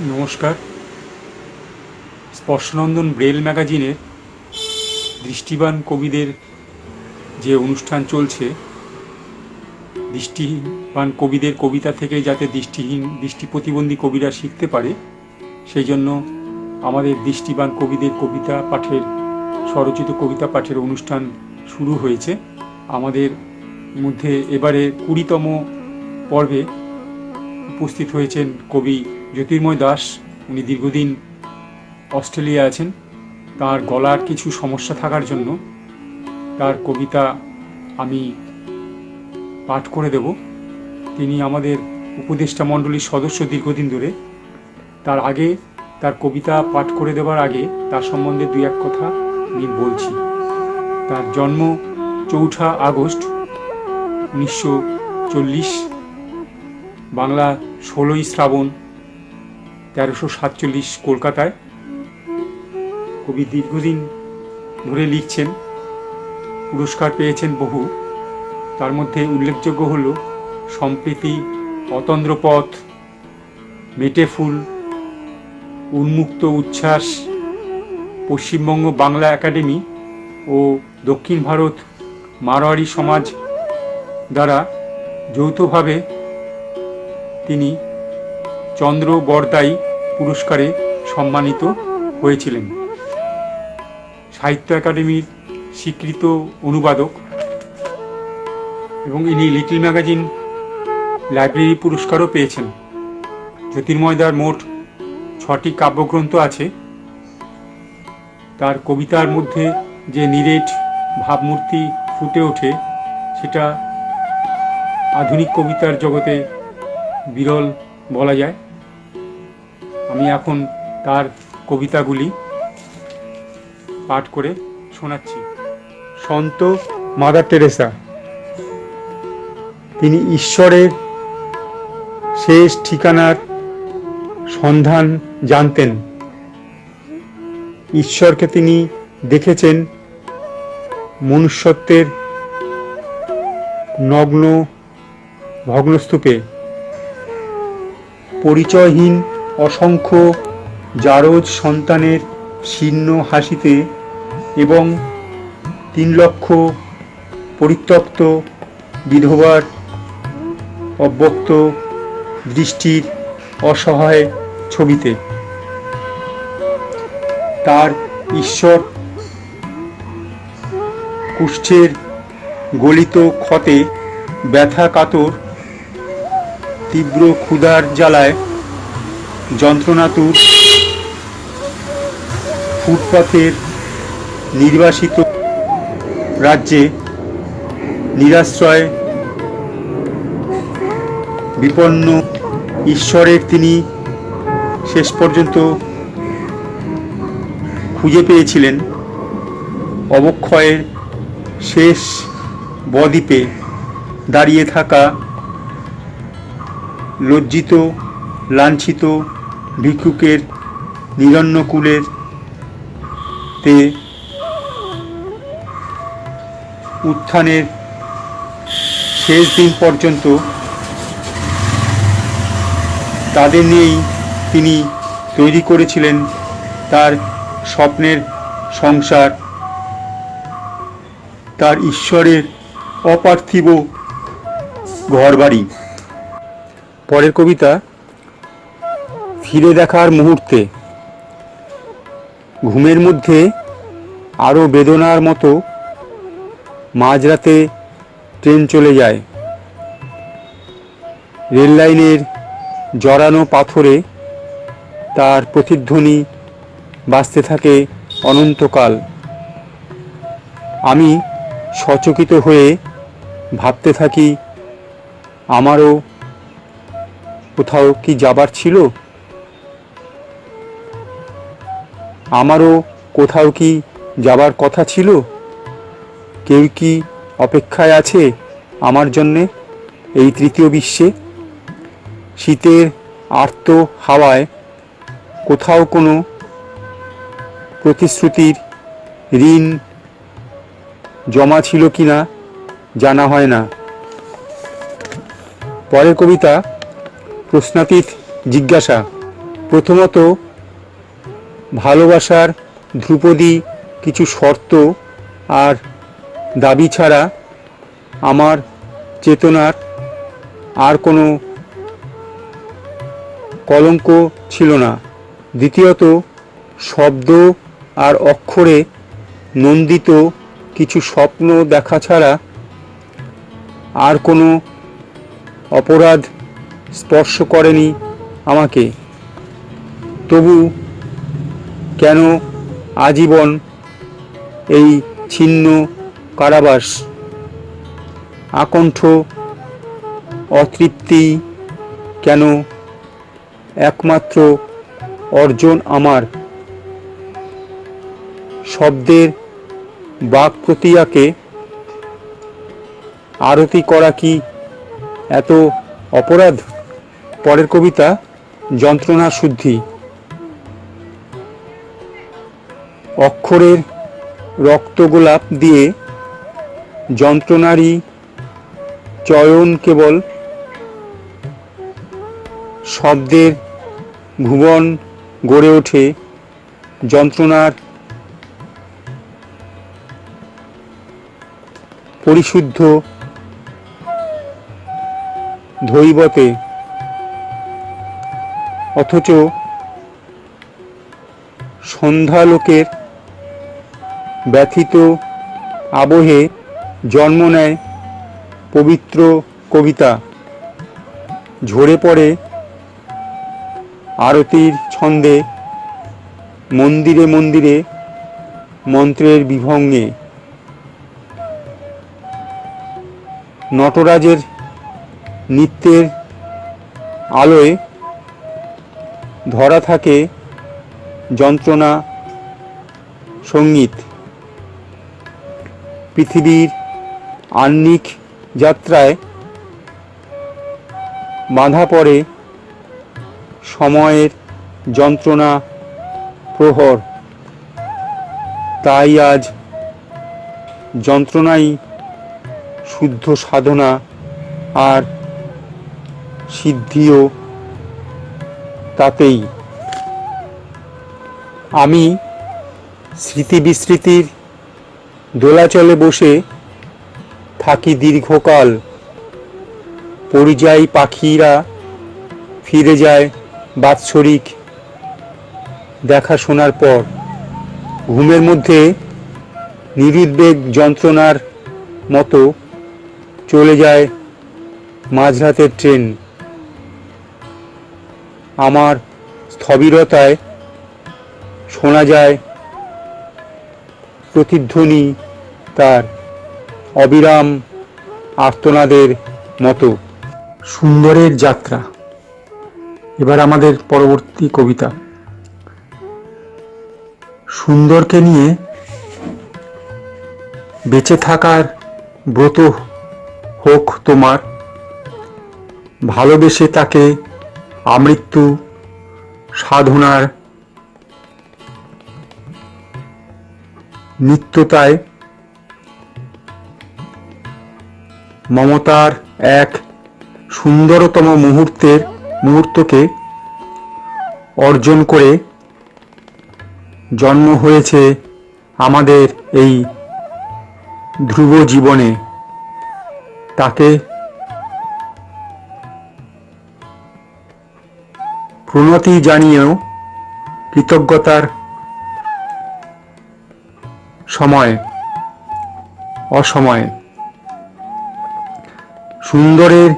নমস্কার। স্পর্শনন্দন ব্রেল ম্যাগাজিনের দৃষ্টিবান কবিদের যে অনুষ্ঠান চলছে, দৃষ্টিবান কবিদের কবিতা থেকে যাতে দৃষ্টি প্রতিবন্ধী কবিরা শিখতে পারে, সেই জন্য আমাদের দৃষ্টিবান কবিদের কবিতা পাঠের স্বরচিত কবিতা পাঠের অনুষ্ঠান শুরু হয়েছে। আমাদের মধ্যে এবারে 20তম পর্বে উপস্থিত হয়েছেন কবি জ্যোতির্ময় দাস। উনি দীর্ঘদিন অস্ট্রেলিয়া আছেন। তার গলার কিছু সমস্যা থাকার জন্য তার কবিতা আমি পাঠ করে দেব। তিনি আমাদের উপদেষ্টা মণ্ডলীর সদস্য দীর্ঘদিন ধরে। তার আগে, তার কবিতা পাঠ করে দেওয়ার আগে তার সম্বন্ধে দুই এক কথা আমি বলছি। তার জন্ম 4 আগস্ট 1940, বাংলা 16ই শ্রাবণ 1347, কলকাতায়। কবি দীর্ঘদিন ধরে লিখছেন, পুরস্কার পেয়েছেন বহু। তার মধ্যে উল্লেখযোগ্য হল সম্প্রীতি, অতন্দ্রপথ, মেটেফুল, উন্মুক্ত উচ্ছ্বাস, পশ্চিমবঙ্গ বাংলা একাডেমি ও দক্ষিণ ভারত মারোয়াড়ি সমাজ দ্বারা যৌথভাবে তিনি চন্দ্র বরদাই পুরস্কারে সম্মানিত হয়েছিলেন। সাহিত্য একাডেমির স্বীকৃত অনুবাদক এবং ইনি লিটল ম্যাগাজিন লাইব্রেরি পুরস্কারও পেয়েছেন। জ্যোতির্ময়দার মোট 6টি কাব্যগ্রন্থ আছে। তার কবিতার মধ্যে যে নিরেট ভাবমূর্তি ফুটে ওঠে, সেটা আধুনিক কবিতার জগতে বিরল বলা যায়। আমি এখন তার কবিতাগুলি পাঠ করে শোনাচ্ছি। সন্ত মাদার টেরেসা। তিনি ঈশ্বরের শেষ ঠিকানার সন্ধান জানতেন। ঈশ্বরকে তিনি দেখেছেন মনুষ্যত্বের নগ্ন ভগ্নস্তূপে, পরিচয়হীন অসংখ্য জারজ সন্তানের শীর্ণ হাসিতে এবং 3 লক্ষ পরিত্যক্ত বিধবার অব্যক্ত দৃষ্টির অসহায় ছবিতে। তার ঈশ্বর কুষ্ঠের গলিত ক্ষতে ব্যথা কাতর, তীব্র ক্ষুধার জ্বালায় যন্ত্রণাতুর, ফুটপাথের নির্বাসিত রাজ্যে নিরাশ্রয় বিপন্ন ঈশ্বরের তিনি শেষ পর্যন্ত খুঁজে পেয়েছিলেন অবক্ষয়ের শেষ বদ্বীপে দাঁড়িয়ে থাকা লজ্জিত লাঞ্ছিত ভিক্ষুকের নিরন্নকুলের তে উত্থানের শেষ দিন পর্যন্ত তাদের নিয়েই তিনি তৈরি করেছিলেন তার স্বপ্নের সংসার, তার ঈশ্বরের অপার্থিব ঘরবাড়ি। পরের কবিতা ফিরে দেখার মুহূর্তে। ঘুমের মধ্যে আরও বেদনার মতো মাঝরাতে ট্রেন চলে যায়। রেললাইনের জড়ানো পাথরে তার প্রতিধ্বনি বাজতে থাকে অনন্তকাল। আমি সচকিত হয়ে ভাবতে থাকি, আমারও কোথাও কি যাবার ছিল? আমারও কোথাও কি যাবার কথা ছিল? কেউ কি অপেক্ষায় আছে আমার জন্যে এই তৃতীয় বিশ্বে? শীতের আর্ত হাওয়ায় কোথাও কোনো প্রতিশ্রুতির ঋণ জমা ছিল কিনা জানা হয় না। পরের কবিতা প্রশ্নাতীত জিজ্ঞাসা। প্রথমত, ভালোবাসার ধ্রুপদী কিছু শর্ত আর দাবি ছাড়া আমার চেতনার আর কোনো কলঙ্ক ছিল না। দ্বিতীয়ত, শব্দ আর অক্ষরে নন্দিত কিছু স্বপ্ন দেখা ছাড়া আর কোনো অপরাধ স্পর্শ করেনি আমাকে। তবু কেন আজীবন এই ছিন্ন কারাবাস? আকণ্ঠ অতৃপ্তি কেন একমাত্র অর্জন আমার? শব্দের বাক প্রক্রিয়াকে আরতি করা কি এত অপরাধ? পরের কবিতা যন্ত্রণা শুদ্ধি। অক্ষরের রক্তগোলাপ দিয়ে যন্ত্রণারই চয়ন কেবল, শব্দের ভুবন গড়ে ওঠে যন্ত্রণার পরিশুদ্ধ ধৈবতে। অথচ সন্ধ্যালোকের ব্যথিত আবহে জন্ম নেয় পবিত্র কবিতা। ঝরে পড়ে আরতির ছন্দে, মন্দিরে মন্দিরে মন্ত্রের বিভঙ্গে। নটরাজের নৃত্যের আলোয় ধরা থাকে যন্ত্রণা সঙ্গীত। পৃথিবীর আহ্নিক যাত্রায় বাঁধা পড়ে সময়ের যন্ত্রণা প্রহর। তাই আজ যন্ত্রণাই শুদ্ধ সাধনা, আর সিদ্ধিও তাতেই। আমি স্মৃতি বিস্মৃতির দোলাচলে বসে থাকি দীর্ঘকাল। পরিযায়ী পাখিরা ফিরে যায় বাৎসরিক দেখাশোনার পর। ঘুমের মধ্যে নিরুদ্বেগ যন্ত্রণার মতো চলে যায় মাঝরাতের ট্রেন। আমার স্থবিরতায় শোনা যায় প্রতিধ্বনি তার অবিরাম আর্তনাদের মতো। সুন্দরের যাত্রা। এবার আমাদের পরবর্তী কবিতা। সুন্দরকে নিয়ে বেঁচে থাকার ব্রত হোক তোমার। ভালোবেসে তাকে আমৃত্যু সাধনার নিত্যতায় মমতার এক সুন্দরতম মুহূর্তকে অর্জন করে জন্ম হয়েছে আমাদের এই ধ্রুব জীবনে। তাকে প্রণতি জানিয়েও কৃতজ্ঞতার অসময়ে সুন্দরের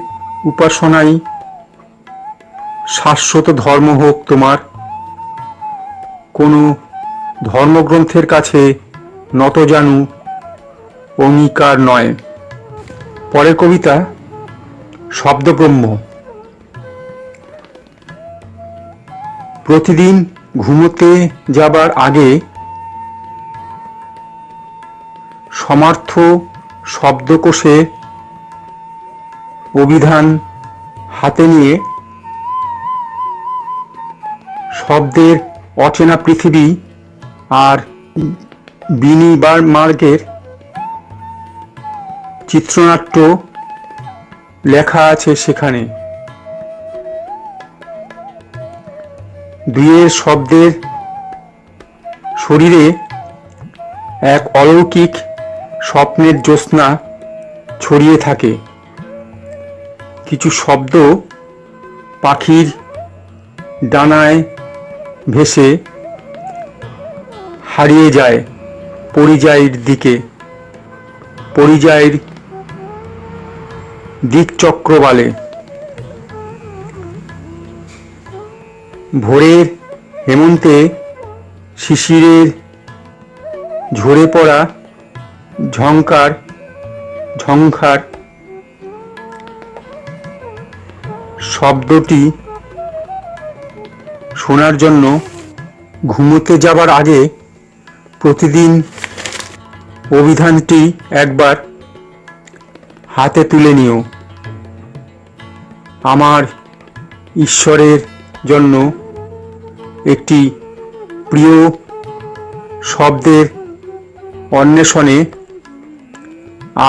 উপাসনাই শাশ্বত ধর্ম হোক তোমার। কোনো ধর্মগ্রন্থের কাছে নত জানু অঙ্গীকার নয়। পরের কবিতা শব্দব্রহ্ম। প্রতিদিন ঘুমোতে যাবার আগে সমার্থ শব্দকোষে অভিধান হাতে নিয়ে শব্দের অচেনা পৃথিবী আর বিনিবার্মার্গের চিত্রনাট্য লেখা আছে সেখানে। দুইয়ের শব্দের শরীরে এক অলৌকিক স্বপ্নের জ্যোৎস্না ছড়িয়ে থাকে। কিছু শব্দ পাখির ডানায় ভেসে হারিয়ে যায় পরিযায়ীর দিকে, পরিযায়ীর দিকচক্রবালে। ভোরের হেমন্তে শিশিরের ঝরে পড়া ঝংকার ঝংকার শব্দটি শোনার জন্য ঘুমোতে যাবার আগে প্রতিদিন অভিধানটি একবার হাতে তুলে নিও। আমার ঈশ্বরের জন্য একটি প্রিয় শব্দের অন্বেষণে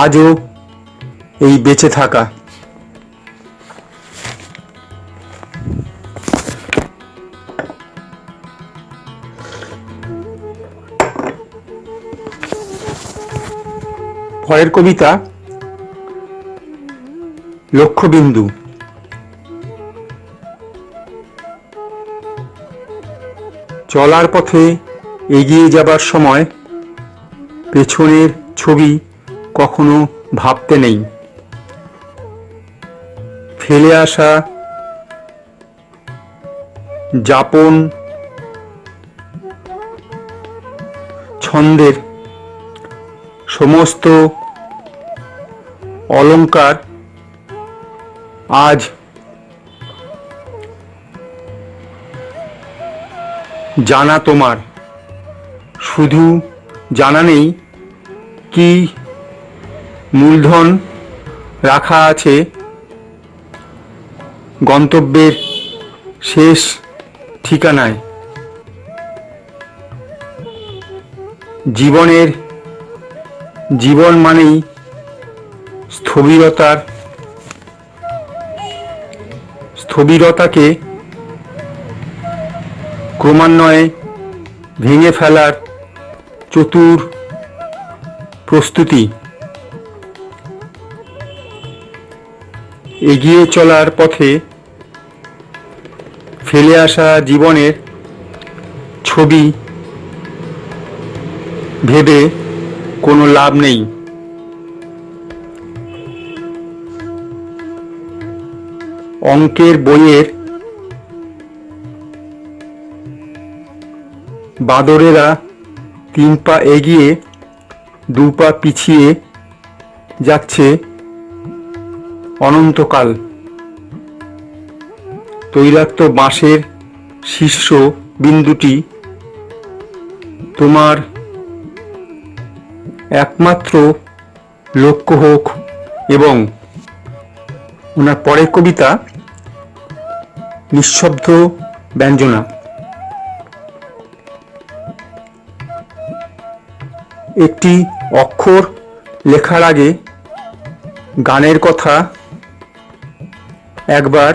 আজও এই বেঁচে থাকা। পরের কবিতা লক্ষ্যবিন্দু। চলার পথে এগিয়ে যাবার সময় পেছনের ছবি কখনো ভাবতে নেই। ফেলে আসা যাপন ছন্দের সমস্ত অলংকার আজ জানা তোমার। শুধু জানা নেই কি মূলধন রাখা আছে গন্তব্যের শেষ ঠিকানায়। জীবন মানেই স্থবিরতাকে ক্রমান্বয়ে ভেঙে ফেলার চতুর প্রস্তুতি। এগিয়ে চলার পথে ফেলে আসা জীবনের ছবি ভেবে কোনো লাভ নেই। অঙ্কের বইয়ের বাঁদরেরা 3 পা এগিয়ে 2 পা পিছিয়ে যাচ্ছে অনন্তকাল। তৈলাক্ত বাঁশের শীর্ষ বিন্দুটি তোমার একমাত্র লক্ষ্য হোক। এবং ওনার পরের কবিতা নিঃশব্দ ব্যঞ্জনা। একটি অক্ষর লেখার আগে গানের কথা একবার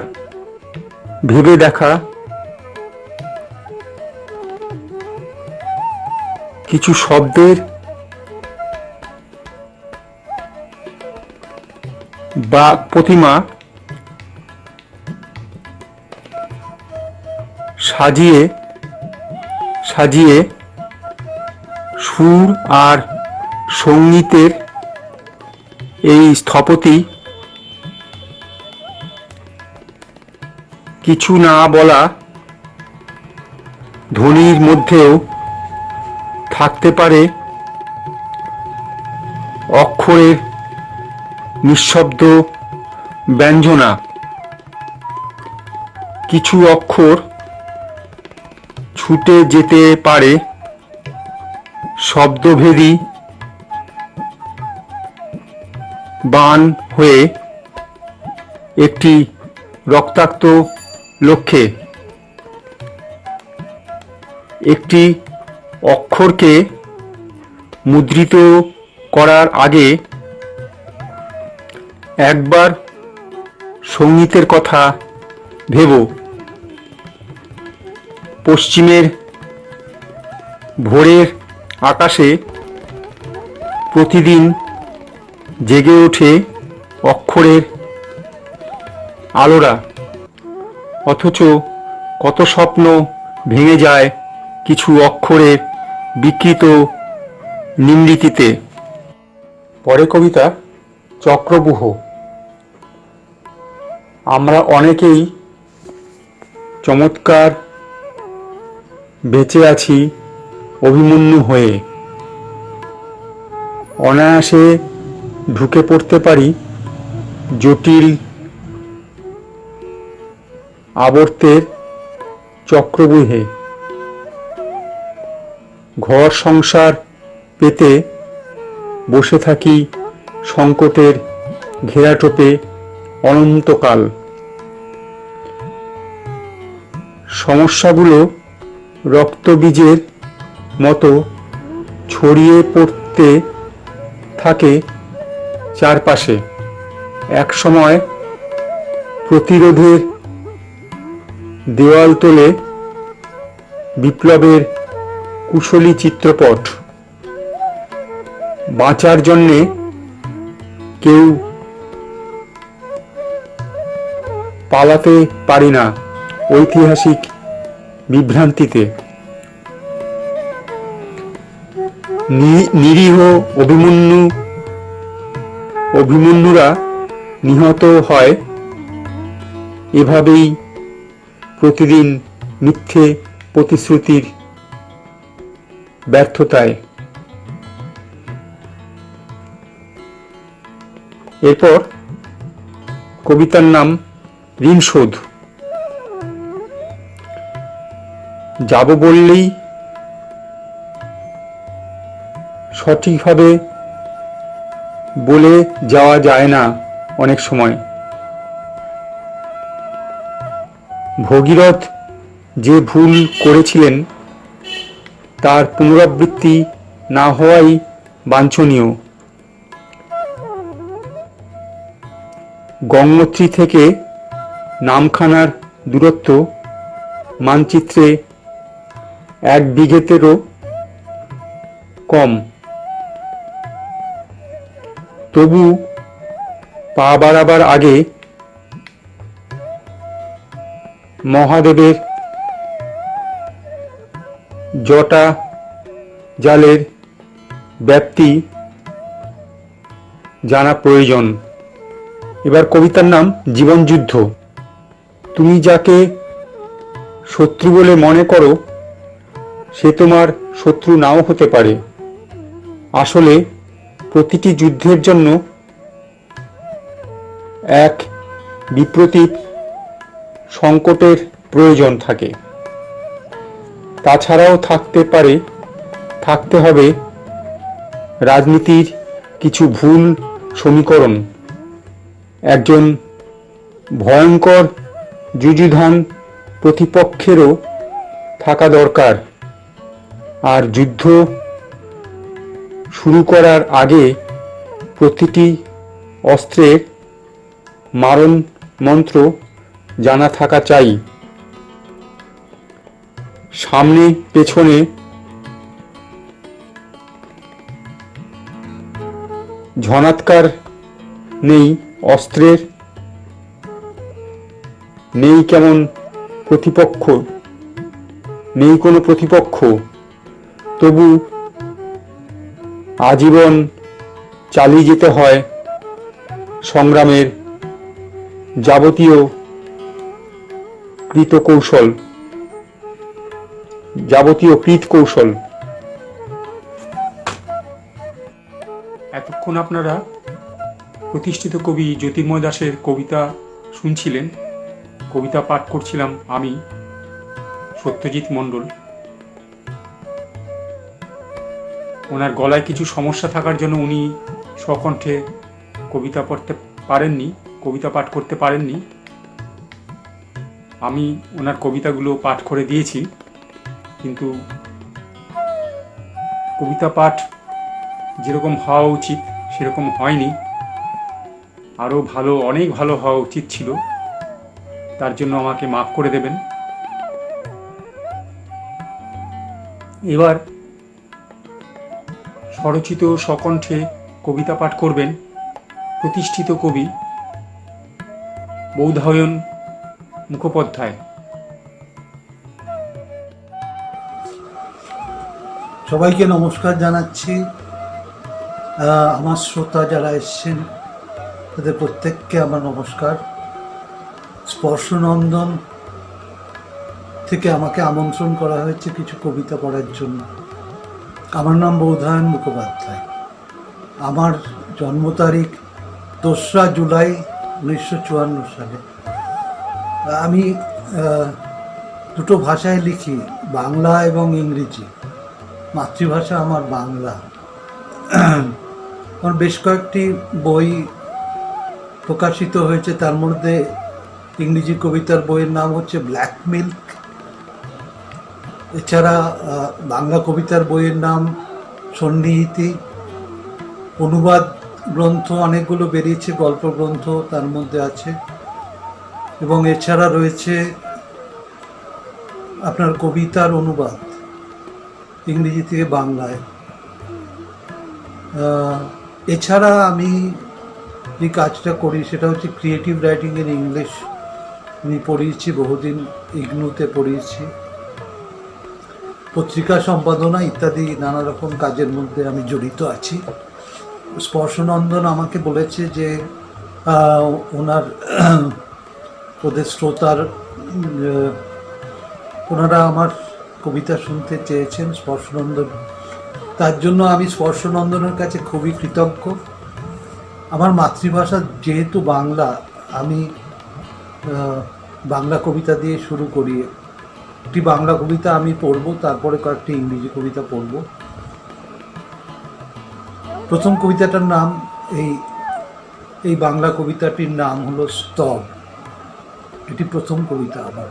ভেবে দেখা। কিছু শব্দের বা প্রতিমা সাজিয়ে সাজিয়ে সুর আর সঙ্গীতের এই স্থপতি কিছু না বলা ধ্বনির মধ্যেও থাকতে পারে অক্ষরের নিঃশব্দ ব্যঞ্জনা। কিছু অক্ষর ছুটে যেতে পারে শব্দভেদী বান হয়ে একটি রক্তাক্ত লক্ষ্যে। একটি অক্ষরকে মুদ্রিত করার আগে একবার সঙ্গীতের কথা ভেবো। পশ্চিমের ভোরের আকাশে প্রতিদিন জেগে ওঠে অক্ষরের আলোরা, অথচ কত স্বপ্ন ভেঙে যায় কিছু অক্ষরের বিকৃত নিমৃতিতে। পরে কবিতা চক্রব্যূহ। আমরা অনেকেই চমৎকার বেঁচে আছি অভিমন্যু হয়ে, অনায়াসে ঢুকে পড়তে পারি জটিল আবর্তের চক্রব্যূহে। ঘর সংসার পেতে বসে থাকি সংকটের ঘেরাটোপে অনন্তকাল। সমস্যাগুলো রক্তবীজের মতো ছড়িয়ে পড়তে থাকে চারপাশে। এক সময় প্রতিরোধের দেওয়াল তোলে বিপ্লবের কুশলী চিত্রপট। বাঁচার জন্যে কেউ পালাতে পারি না ঐতিহাসিক বিভ্রান্তিতে। নিরীহ অভিমন্যুরা নিহত হয় এভাবেই প্রতিদিন মিথ্যে প্রতিশ্রুতির ব্যর্থতায়। এরপর কবিতার নাম ঋণ শোধ। যাব বললেই সঠিকভাবে বলে যাওয়া যায় না অনেক সময়। ভগীরথ যে ভুল করেছিলেন তার পুনরাবৃত্তি না হওয়াই বাঞ্ছনীয়। গঙ্গোত্রী থেকে নামখানার দূরত্ব মানচিত্রে 1 বিঘেতেরও কম। তবু পা বাড়াবার আগে মহাদেবের জটা জালের ব্যাপ্তি জানা প্রয়োজন। এবার কবিতার নাম জীবনযুদ্ধ। তুমি যাকে শত্রু বলে মনে করো সে তোমার শত্রু নাও হতে পারে। আসলে প্রতিটি যুদ্ধের জন্য এক বিপ্রতীপ সংকটের প্রয়োজন থাকে। তাছাড়াও থাকতে হবে রাজনীতির কিছু ভুল সমীকরণ। একজন ভয়ঙ্কর যুযুধান প্রতিপক্ষেরও থাকা দরকার। আর যুদ্ধ শুরু করার আগে প্রতিটি অস্ত্রের মারণ মন্ত্র জানা থাকা চাই। সামনে পেছনে ঝণাৎকার নেই অস্ত্রের, নেই কোনো প্রতিপক্ষ। তবু আজীবন চালিয়ে যেতে হয় সংগ্রামের যাবতীয় কৃত কৌশল। এতক্ষণ আপনারা প্রতিষ্ঠিত কবি জ্যোতির্ময় দাশের কবিতা শুনছিলেন। কবিতা পাঠ করছিলাম আমি, সত্যজিৎ মণ্ডল। ওনার গলায় কিছু সমস্যা থাকার জন্য উনি স্বকণ্ঠে কবিতা পাঠ করতে পারেননি। আমি ওনার কবিতাগুলো পাঠ করে দিয়েছি, কিন্তু কবিতা পাঠ যেরকম হওয়া উচিত সেরকম হয়নি। আরও অনেক ভালো হওয়া উচিত ছিল। তার জন্য আমাকে মাফ করে দেবেন। এবার স্বরচিত সকণ্ঠে কবিতা পাঠ করবেন প্রতিষ্ঠিত কবি বৌধায়ন মুখোপাধ্যায়। সবাইকে নমস্কার জানাচ্ছি। আমার শ্রোতা যারা এসছেন তাদের প্রত্যেককে আমার নমস্কার। স্পর্শনন্দন থেকে আমাকে আমন্ত্রণ করা হয়েছে কিছু কবিতা পড়ার জন্য। আমার নাম বৌধায়ন মুখোপাধ্যায়। আমার জন্ম তারিখ 2রা জুলাই 1954 সালে। আমি দুটো ভাষায় লিখি, বাংলা এবং ইংরেজি। মাতৃভাষা আমার বাংলা। আমার বেশ কয়েকটি বই প্রকাশিত হয়েছে, তার মধ্যে ইংরেজি কবিতার বইয়ের নাম হচ্ছে ব্ল্যাক মিল্ক। এছাড়া বাংলা কবিতার বইয়ের নাম সন্নিহিতি। অনুবাদ গ্রন্থ অনেকগুলো বেরিয়েছে, গল্প গ্রন্থ তার মধ্যে আছে। এবং এছাড়া রয়েছে আপনার কবিতার অনুবাদ ইংরেজি থেকে বাংলায়। এছাড়া আমি যে কাজটা করি সেটা হচ্ছে ক্রিয়েটিভ রাইটিং ইন ইংলিশ। আমি পড়িয়েছি বহুদিন, ইগনুতে পড়িয়েছি। পত্রিকা সম্পাদনা ইত্যাদি নানা রকম কাজের মধ্যে আমি জড়িত আছি। স্পর্শনন্দন আমাকে বলেছে যে ওদের শ্রোতার ওনারা আমার কবিতা শুনতে চেয়েছেন স্পর্শনন্দন। তার জন্য আমি স্পর্শনন্দনের কাছে খুবই কৃতজ্ঞ। আমার মাতৃভাষা যেহেতু বাংলা, আমি বাংলা কবিতা দিয়ে শুরু করি। একটি বাংলা কবিতা আমি পড়ব, তারপরে কয়েকটি ইংরেজি কবিতা পড়ব। প্রথম কবিতাটার নাম, এই বাংলা কবিতাটির নাম হলো স্তব। এটি প্রথম কবিতা আমার।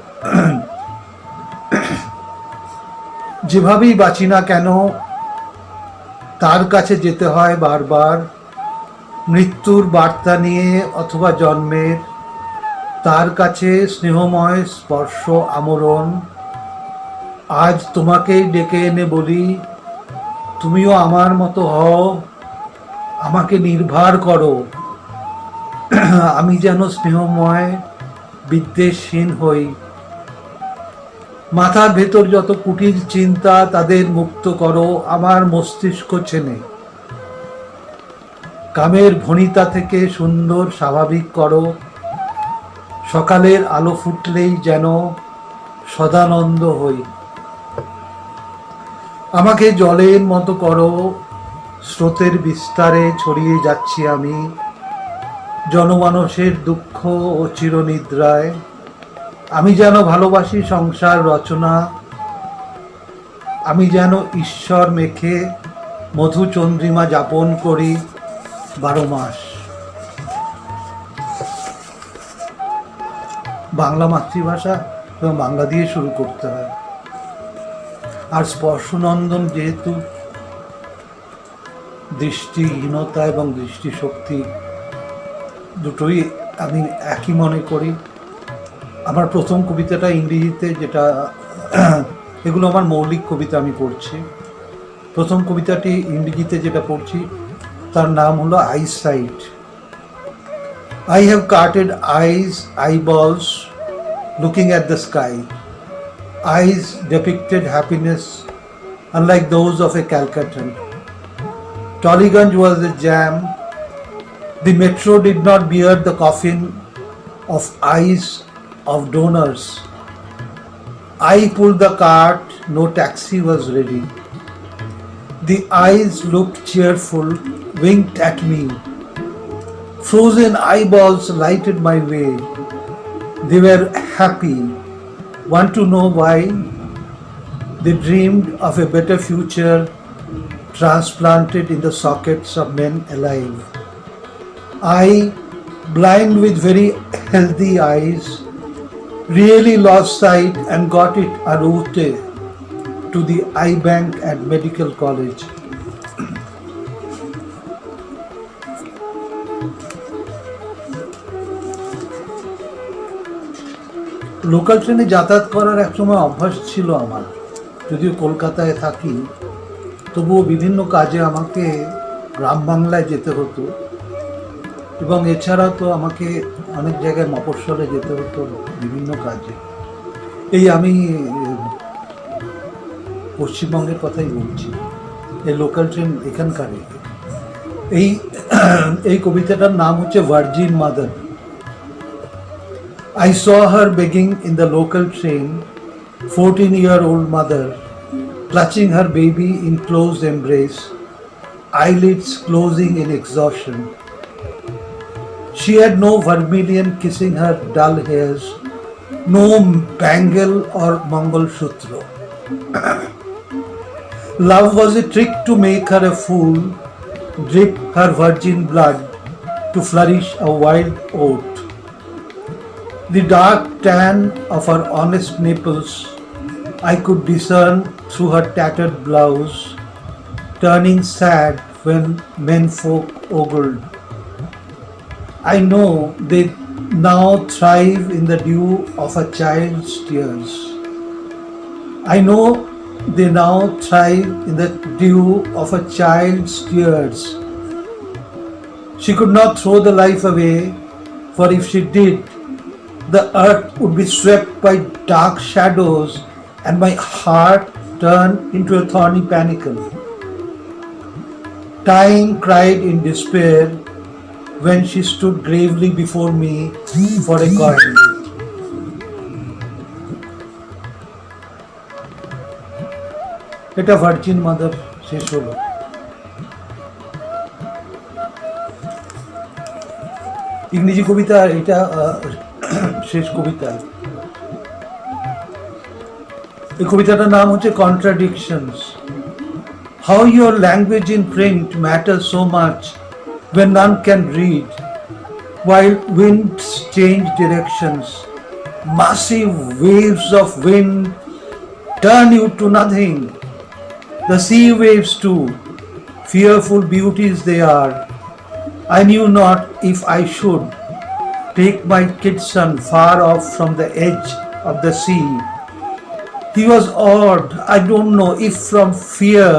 যেভাবেই বাঁচি না কেন তার কাছে যেতে হয় বারবার, মৃত্যুর বার্তা নিয়ে অথবা জন্মের। তার কাছে স্নেহময় স্পর্শ আমরণ। আজ তোমাকেই ডেকে এনে বলি, তুমিও আমার মতো হও, আমাকে নির্ভর করো। আমি যেন স্নেহময় বিদ্বেষহীন হই। মাথার ভেতর যত কুটির চিন্তা তাদের মুক্ত করো আমার মস্তিষ্ক চেনে। কামের ভনিতা থেকে সুন্দর স্বাভাবিক করো। সকালের আলো ফুটলেই যেন সদানন্দ হই। আমাকে জলের মতো করো, স্রোতের বিস্তারে ছড়িয়ে যাচ্ছি আমি জনমানসের দুঃখ ও চিরনিদ্রায়। আমি যেন ভালোবাসি সংসার রচনা। আমি যেন ঈশ্বর মেখে মধুচন্দ্রিমা যাপন করি 12 মাস। বাংলা মাতৃভাষা এবং বাংলা দিয়ে শুরু করতে হয়। আর স্পর্শনন্দন যেহেতু দৃষ্টিহীনতা এবং দৃষ্টিশক্তি দুটোই আমি একই মনে করি। আমার প্রথম কবিতাটা ইংরেজিতে, যেটা এগুলো আমার মৌলিক কবিতা আমি পড়ছি। প্রথম কবিতাটি ইংরেজিতে যেটা পড়ছি তার নাম হলো eyesight. I have carted eyes, eyeballs, looking at the sky. Eyes depicted happiness, unlike those of a Calcuttan. Tollygunge was a jam. The metro did not bear the coffin of eyes of donors. I pulled the cart, no taxi was ready. The eyes looked cheerful, winked at me. Frozen eyeballs lighted my way. They were happy. Want to know why? They dreamed of a better future transplanted in the sockets of men alive. I, blind with very healthy eyes, really lost sight and got it en route to the eye bank at Medical College. Local ট্রেনে যাতায়াত করার এক সময় অভ্যাস ছিল আমার। যদিও কলকাতায় থাকি, তবুও বিভিন্ন কাজে আমাকে গ্রাম বাংলায় যেতে হতো, এবং এছাড়া তো আমাকে অনেক জায়গায় মফস্বলে যেতে হতো বিভিন্ন কাজে। এই আমি পশ্চিমবঙ্গের কথাই বলছি, এই লোকাল ট্রেন এখানকার। এই এই কবিতাটার নাম হচ্ছে virgin mother. I saw her begging in the local train, 14-year-old mother, clutching her baby in close embrace, eyelids closing in exhaustion. She had no vermilion kissing her dull hairs, no bangle or Mongol sutra. Love was a trick to make her a fool, drip her virgin blood to flourish a wild oat. The dark tan of her honest nipples I could discern through her tattered blouse, turning sad when menfolk ogled. I know they now thrive in the dew of a child's tears. I know they now thrive in the dew of a child's tears. She could not throw the life away, for if she did, the earth would be swept by dark shadows and my heart turned into a thorny panicle. Time cried in despair when she stood gravely before me for a coin. এটা virgin mother শেষ হলো। ইংরেজি কবিতা এটা শেষ কবিতা। এই কবিতাটার নাম হচ্ছে contradictions. How your language in print matters so much when none can read, while winds change directions, massive waves of wind turn you to nothing. The sea waves too, fearful beauties they are. I knew not if I should take my kid son far off from the edge of the sea. He was awed, I don't know if from fear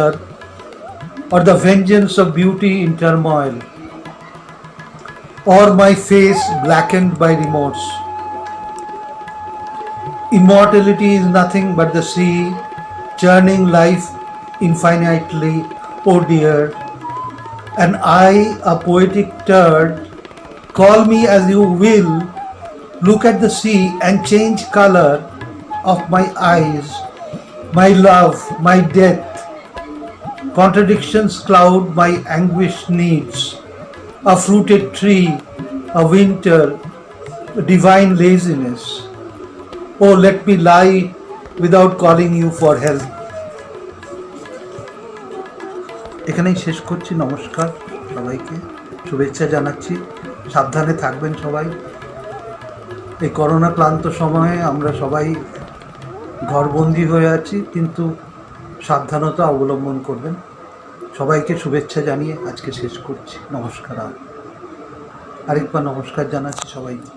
or the vengeance of beauty in turmoil, or my face blackened by remorse. Immortality is nothing but the sea, churning life infinitely, oh dear. And I, a poetic turd, call me as you will, look at the sea and change color of my eyes, my love, my death. Contradictions cloud my anguished needs. A fruited tree, a winter, a divine laziness. Oh, let me lie without calling you for help. এখানেই শেষ করছি। নমস্কার, সবাইকে শুভেচ্ছা জানাচ্ছি। সাবধানে থাকবেন সবাই। এই করোনা ক্লান্ত সময়ে আমরা সবাই ঘরবন্দি হয়ে আছি, কিন্তু সাবধানতা অবলম্বন করবেন। সবাইকে শুভেচ্ছা জানিয়ে আজকে শেষ করছি। নমস্কার। আরেকবার নমস্কার জানাচ্ছি সবাইকে।